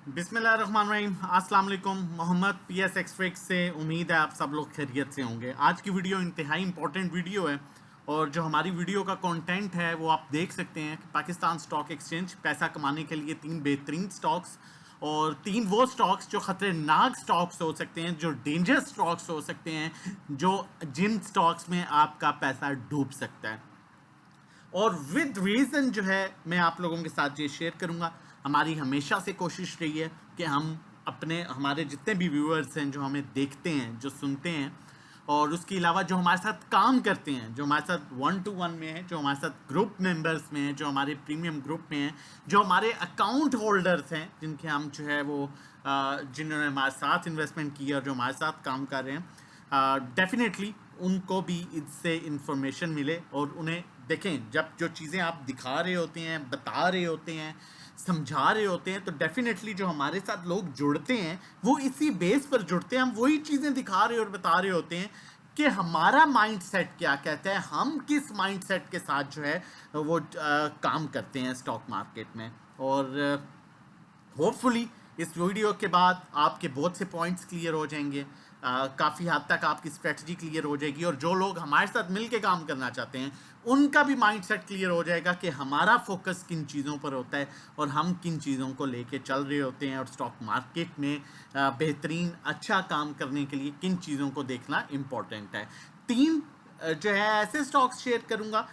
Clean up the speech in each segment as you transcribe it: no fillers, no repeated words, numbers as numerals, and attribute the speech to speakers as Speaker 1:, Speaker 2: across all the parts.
Speaker 1: बिस्मिल्लाहिर्रहमानिर्रहीम। अस्सलाम वालेकुम। मोहम्मद पीएस एक्सट्रैक्ट से उम्मीद है आप सब लोग खैरियत से होंगे। आज की वीडियो इंतहाई इंपॉर्टेंट वीडियो है और जो हमारी वीडियो का कंटेंट है वो आप देख सकते हैं कि पाकिस्तान स्टॉक एक्सचेंज पैसा कमाने के लिए 3 बेहतरीन स्टॉक्स और 3 वो स्टॉक्स जो खतरनाक स्टॉक्स हो सकते हैं, जो डेंजरस स्टॉक्स हो सकते हैं, जो जिन स्टॉक्स में आपका पैसा डूब सकता है और विद रीज़न जो है मैं आप लोगों के साथ ये शेयर करूंगा। हमारी हमेशा से कोशिश रही है कि हम हमारे जितने भी व्यूअर्स हैं, जो हमें देखते हैं, जो सुनते हैं और उसके अलावा जो हमारे साथ काम करते हैं, जो हमारे साथ 1-to-1 में है, जो हमारे साथ ग्रुप मेंबर्स में है, जो हमारे प्रीमियम ग्रुप में हैं, जो हमारे अकाउंट होल्डर्स हैं, जिनके हम जो है वो जिन्होंने हमारे साथ इन्वेस्टमेंट किया और जो हमारे साथ काम कर रहे हैं, डेफिनेटली उनको भी इससे इंफॉर्मेशन मिले और उन्हें देखें। जब जो चीज़ें आप दिखा रहे होते हैं, बता रहे होते हैं, समझा रहे होते हैं, तो डेफिनेटली जो हमारे साथ लोग जुड़ते हैं वो इसी बेस पर जुड़ते हैं। हम वही चीज़ें दिखा रहे और बता रहे होते हैं कि हमारा माइंडसेट क्या कहता है, हम किस माइंडसेट के साथ जो है वो काम करते हैं स्टॉक मार्केट में। और होपफुली इस वीडियो के बाद आपके बहुत से पॉइंट्स क्लियर हो जाएंगे, काफ़ी हद तक आपकी स्ट्रेटजी क्लियर हो जाएगी और जो लोग हमारे साथ मिलके काम करना चाहते हैं उनका भी माइंडसेट क्लियर हो जाएगा कि हमारा फोकस किन चीज़ों पर होता है और हम किन चीज़ों को लेके चल रहे होते हैं और स्टॉक मार्केट में बेहतरीन अच्छा काम करने के लिए किन चीज़ों को देखना इम्पोर्टेंट है। 3 जो है ऐसे स्टॉक्स शेयर करूँगा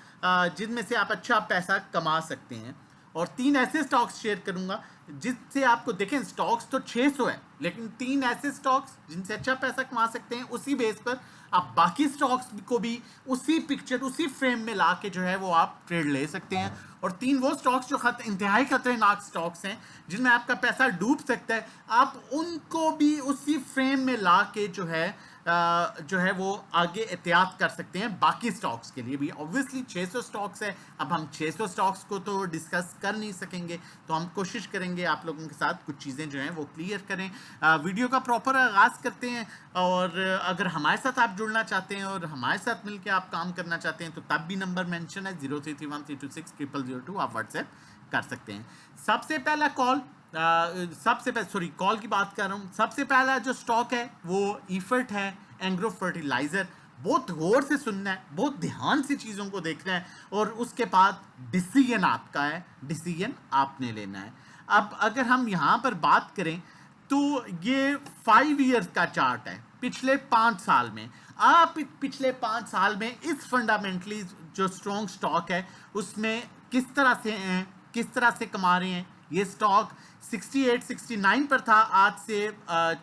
Speaker 1: जिनमें से आप अच्छा पैसा कमा सकते हैं और 3 ऐसे स्टॉक्स शेयर करूंगा जिससे आपको, देखें स्टॉक्स तो 600 है, लेकिन 3 ऐसे स्टॉक्स जिनसे अच्छा पैसा कमा सकते हैं। उसी बेस पर आप बाकी स्टॉक्स को भी उसी पिक्चर, उसी फ्रेम में ला के जो है वो आप ट्रेड ले सकते हैं। और 3 वो स्टॉक्स जो इंतहाई खतरनाक स्टॉक्स हैं जिनमें आपका पैसा डूब सकता है, आप उनको भी उसी फ्रेम में ला के जो है वो आगे एहतियात कर सकते हैं बाकी स्टॉक्स के लिए भी। ऑब्वियसली 600 स्टॉक्स है, अब हम 600 स्टॉक्स को तो डिस्कस कर नहीं सकेंगे, तो हम कोशिश करेंगे आप लोगों के साथ कुछ चीज़ें जो हैं वो क्लियर करें। वीडियो का प्रॉपर आगाज़ करते हैं और अगर हमारे साथ आप जुड़ना चाहते हैं और हमारे साथ मिलकर आप काम करना चाहते हैं तो तब भी नंबर मेंशन है 0331326002, आप व्हाट्सएप कर सकते हैं। सबसे पहला कॉल कॉल की बात कर रहा हूँ। सबसे पहला जो स्टॉक है वो ईफर्ट है, एंग्रो फर्टिलाइजर। बहुत गौर से सुनना है, बहुत ध्यान से चीज़ों को देखना है और उसके बाद डिसीजन आपका है, डिसीजन आपने लेना है। अब अगर हम यहाँ पर बात करें तो ये 5 ईयर्स का चार्ट है, पिछले 5 साल में। आप पिछले 5 साल में इस फंडामेंटली जो स्ट्रॉन्ग स्टॉक है उसमें किस तरह से कमा रहे हैं। ये स्टॉक 68-69 पर था आज से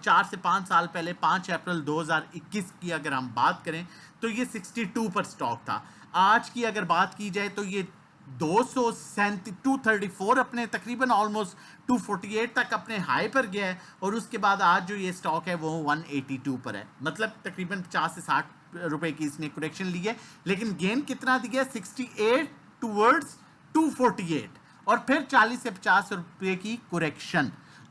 Speaker 1: 4 से 5 साल पहले। 5 अप्रैल 2021 की अगर हम बात करें तो ये 62 पर स्टॉक था। आज की अगर बात की जाए तो ये 234 अपने तकरीबन ऑलमोस्ट 248 तक अपने हाई पर गया है और उसके बाद आज जो ये स्टॉक है वो 182 पर है। मतलब तकरीबन 50 से 60 रुपए की इसने करेक्शन ली है, लेकिन गेन कितना दिया, 68 टूवर्ड्स 248 और फिर 40 से 50 रुपए की करेक्शन।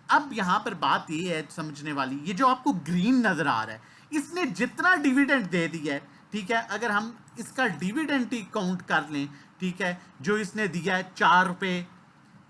Speaker 1: अब यहां पर बात ये है समझने वाली, ये जो आपको ग्रीन नजर आ रहा है इसने जितना डिविडेंड दे दिया है, ठीक है, अगर हम इसका डिविडेंड ही काउंट कर लें, ठीक है, जो इसने दिया है 4 रुपए,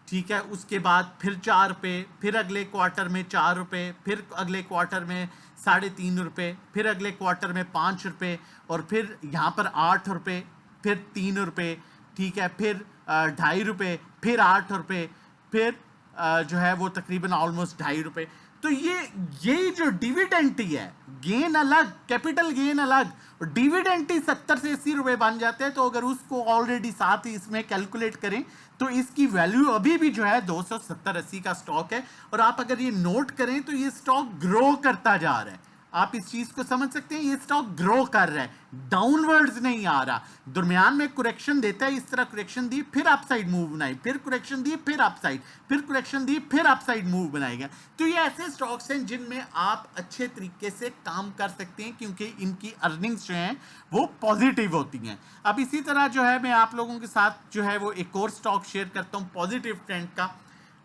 Speaker 1: ठीक है, उसके बाद फिर 4 रुपए, फिर अगले क्वार्टर में 4 रुपए, फिर अगले क्वार्टर में 3.5 रुपए, फिर अगले क्वार्टर में 5 रुपए और फिर यहाँ पर 8 रुपए, फिर 3 रुपए, ठीक है, फिर 2.5 रुपए, फिर 8 रुपए, फिर जो है वो तकरीबन ऑलमोस्ट 2.5 रुपए। तो ये जो डिविडेंड है, गेन अलग, कैपिटल गेन अलग, डिविडेंड ही 70 से 80 रुपए बन जाते हैं। तो अगर उसको ऑलरेडी साथ ही इसमें कैलकुलेट करें तो इसकी वैल्यू अभी भी जो है 270-80 का स्टॉक है। और आप अगर ये नोट करें तो ये स्टॉक ग्रो करता जा रहा है। आप इस चीज को समझ सकते हैं, ये स्टॉक ग्रो कर रहा है, डाउनवर्ड्स नहीं आ रहा। दरमियान में करेक्शन देता है, इस तरह करेक्शन दी, फिर अपसाइड मूव बनाई, फिर करेक्शन दी, फिर अपसाइड, फिर करेक्शन दी, फिर अपसाइड मूव बनाएगा। तो ये ऐसे स्टॉक्स हैं जिनमें आप अच्छे तरीके से काम कर सकते हैं क्योंकि इनकी अर्निंग्स जो हैं वो पॉजिटिव होती हैं। अब इसी तरह जो है मैं आप लोगों के साथ जो है वो एक और स्टॉक शेयर करता हूँ पॉजिटिव ट्रेंड का,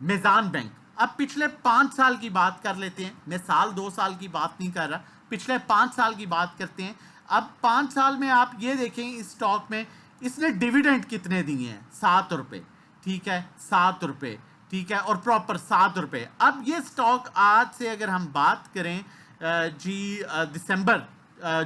Speaker 1: मेज़ान बैंक। अब पिछले 5 साल की बात कर लेते हैं, मैं साल 2 साल की बात नहीं कर रहा, पिछले 5 साल की बात करते हैं। अब 5 साल में आप ये देखें इस स्टॉक में इसने डिविडेंड कितने दिए हैं, 7 रुपए, ठीक है, 7 रुपए, ठीक है, और प्रॉपर 7 रुपए। अब ये स्टॉक आज से अगर हम बात करें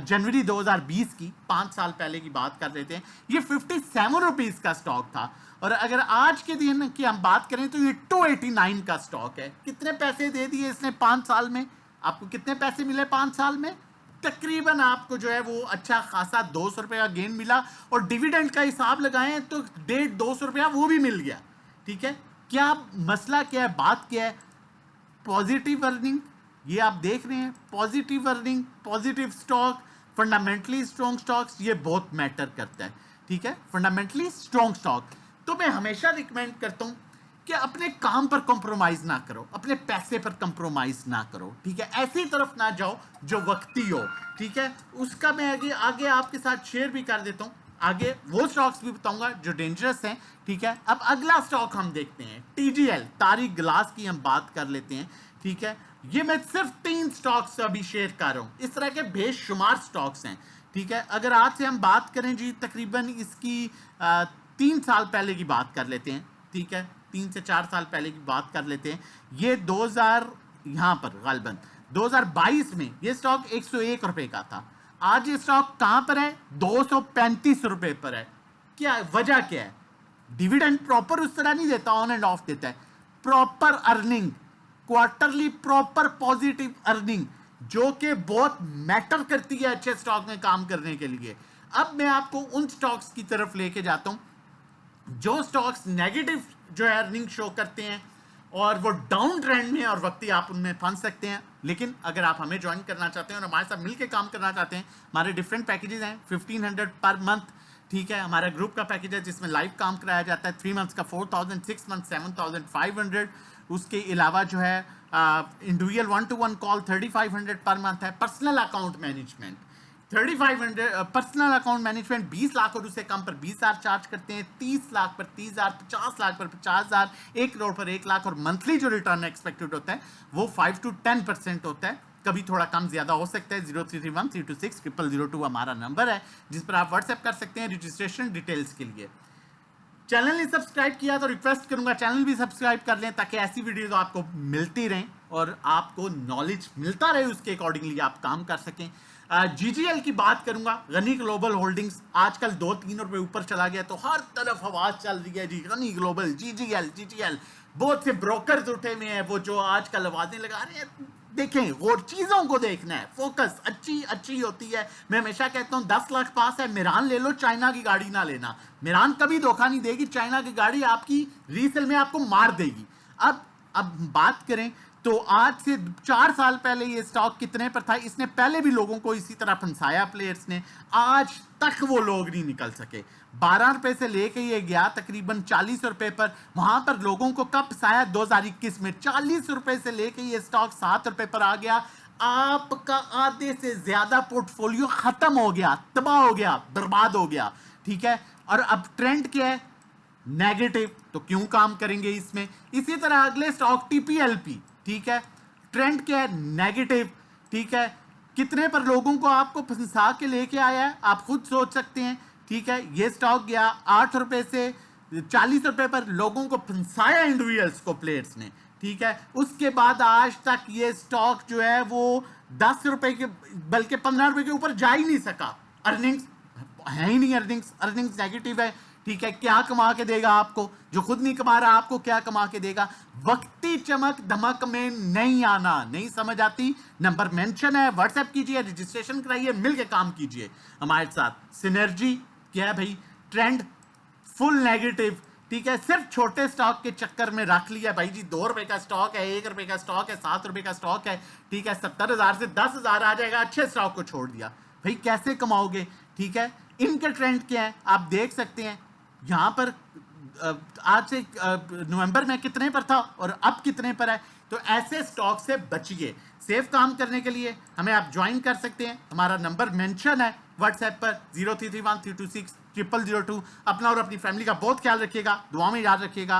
Speaker 1: जनवरी 2020 की, 5 साल पहले की बात कर रहे थे, ये 57 रुपीज का स्टॉक था। और अगर आज के दिन की हम बात करें तो ये 289 का स्टॉक है। कितने पैसे दे दिए इसने 5 साल में? आपको कितने पैसे मिले 5 साल में? तकरीबन आपको जो है वो अच्छा खासा 200 रुपये का गेन मिला, और डिविडेंड का हिसाब लगाएं तो 150-200 रुपया वो भी मिल गया। ठीक है, क्या मसला क्या है, बात क्या है? पॉजिटिव अर्निंग, ये आप देख रहे हैं, positive earning, positive stock, fundamentally strong stocks, ये बहुत मैटर करता है। ठीक है, फंडामेंटली स्ट्रॉन्ग स्टॉक। तो मैं हमेशा रिकमेंड करता हूं कि अपने काम पर कॉम्प्रोमाइज ना करो, अपने पैसे पर कॉम्प्रोमाइज ना करो। ठीक है, ऐसी तरफ ना जाओ जो वक्ती हो। ठीक है, उसका मैं आगे आपके साथ शेयर भी कर देता हूं, आगे वो स्टॉक्स भी बताऊंगा जो डेंजरस हैं। ठीक है, अब अगला स्टॉक हम देखते हैं, TGL, तारिक ग्लास की हम बात कर लेते हैं। ठीक है, ये मैं सिर्फ 3 स्टॉक्स अभी शेयर कर रहा हूं, इस तरह के बेशुमार स्टॉक्स हैं। ठीक है, अगर आज से हम बात करें जी, तकरीबन इसकी 3 साल पहले की बात कर लेते हैं। ठीक है, 3 से 4 साल पहले की बात कर लेते हैं। ये 2000 यहां पर गालिबन 2022 में ये स्टॉक 101 रुपए का था। आज ये स्टॉक कहां पर है? 235 रुपए पर है। क्या वजह क्या है? डिविडेंड प्रॉपर उस तरह नहीं देता, ऑन एंड ऑफ देता है। Proper earning, quarterly proper positive earning, जो कि बहुत मैटर करती है अच्छे स्टॉक में काम करने के लिए। अब मैं आपको उन स्टॉक्स की तरफ लेके जाता हूं जो स्टॉक्स नेगेटिव जो है अर्निंग शो करते हैं, और वो डाउन ट्रेंड में, और वक्ती आप उनमें फंस सकते हैं। लेकिन अगर आप हमें ज्वाइन करना चाहते हैं और हमारे साथ मिलकर काम करना चाहते हैं, हमारे डिफरेंट पैकेजेस हैं। 1500 पर मंथ, ठीक है, हमारा ग्रुप का पैकेज है जिसमें लाइव काम कराया जाता है। 3 मंथ्स का 4000, 6 मंथ 7500। उसके अलावा जो है individual 1-to-1 call 3500 per month है। Personal account management 3500, personal account management 20 lakh और उससे कम पर 20,000 चार्ज करते हैं, 30 लाख पर 30,000, 50 लाख पर 50,000, 1 करोड़ पर 1 लाख। और मंथली जो रिटर्न एक्सपेक्टेड होता है वो 5 to 10% होता है, कभी थोड़ा कम ज्यादा हो सकता है। 0331-326-0002 हमारा नंबर है जिस पर आप व्हाट्सएप कर सकते हैं रजिस्ट्रेशन डिटेल्स के लिए। चैनल ने सब्सक्राइब किया तो रिक्वेस्ट करूंगा चैनल भी सब्सक्राइब कर लें, ताकि ऐसी वीडियोस आपको मिलती रहें और आपको नॉलेज मिलता रहे, उसके अकॉर्डिंगली आप काम कर सकें। GGL की बात करूंगा, गनी ग्लोबल होल्डिंग्स आजकल 2-3 रुपए ऊपर चला गया, तो हर तरफ आवाज चल रही है जी, गनी ग्लोबल, GGL। बहुत से ब्रोकर्स उठे हुए हैं वो जो आजकल आवाजें लगा रहे हैं। देखें, और चीजों को देखना है, फोकस अच्छी होती है। मैं हमेशा कहता हूं 10 लाख पास है, मिरान ले लो, चाइना की गाड़ी ना लेना। मिरान कभी धोखा नहीं देगी, चाइना की गाड़ी आपकी रीसेल में आपको मार देगी। अब बात करें तो आज से 4 साल पहले ये स्टॉक कितने पर था? इसने पहले भी लोगों को इसी तरह फंसाया प्लेयर्स ने, आज तक वो लोग नहीं निकल सके। 12 रुपए से लेके ये गया तकरीबन 40 रुपए पर, वहां पर लोगों को कब फंसाया? 2021 में 40 रुपए से लेके ये स्टॉक 7 रुपए पर आ गया। आपका आधे से ज्यादा पोर्टफोलियो खत्म हो गया, तबाह हो गया, बर्बाद हो गया। ठीक है, और अब ट्रेंड क्या है? नेगेटिव। तो क्यों काम करेंगे इसमें? इसी तरह अगले स्टॉक TPLP, ठीक है, ट्रेंड क्या है? नेगेटिव। ठीक है, कितने पर लोगों को आपको फंसा के लेके आया है आप खुद सोच सकते हैं। ठीक है, ये स्टॉक गया 8 रुपए से 40 रुपए पर, लोगों को फंसाया इंडिविजुअल्स को, प्लेयर्स ने। ठीक है, उसके बाद आज तक ये स्टॉक जो है वो 10 रुपए के बल्कि 15 रुपए के ऊपर जा ही नहीं सका। अर्निंग्स है ही नहीं, अर्निंग्स नेगेटिव है। ठीक है, क्या कमा के देगा आपको? जो खुद नहीं कमा रहा आपको क्या कमा के देगा? वक्ती चमक धमक में नहीं आना, नहीं समझ आती? नंबर मेंशन है, व्हाट्सएप कीजिए, रजिस्ट्रेशन कराइए, मिलके काम कीजिए हमारे साथ। सिनर्जी क्या है भाई? Trend full negative. ठीक है, सिर्फ छोटे स्टॉक के चक्कर में रख लिया भाई जी, 2 रुपए का स्टॉक है, 1 रुपए का स्टॉक है, 7 रुपए का स्टॉक है। ठीक है, 70,000 से 10,000 आ जाएगा, अच्छे स्टॉक को छोड़ दिया। भाई कैसे कमाओगे? ठीक है, इनके ट्रेंड क्या है आप देख सकते हैं। यहां पर आज से नवंबर में कितने पर था और अब कितने पर है? तो ऐसे स्टॉक से बचिए। सेफ काम करने के लिए हमें आप ज्वाइन कर सकते हैं, हमारा नंबर मेंशन है व्हाट्सएप पर 0331-326-0002। अपना और अपनी फैमिली का बहुत ख्याल रखिएगा, दुआ में याद रखिएगा।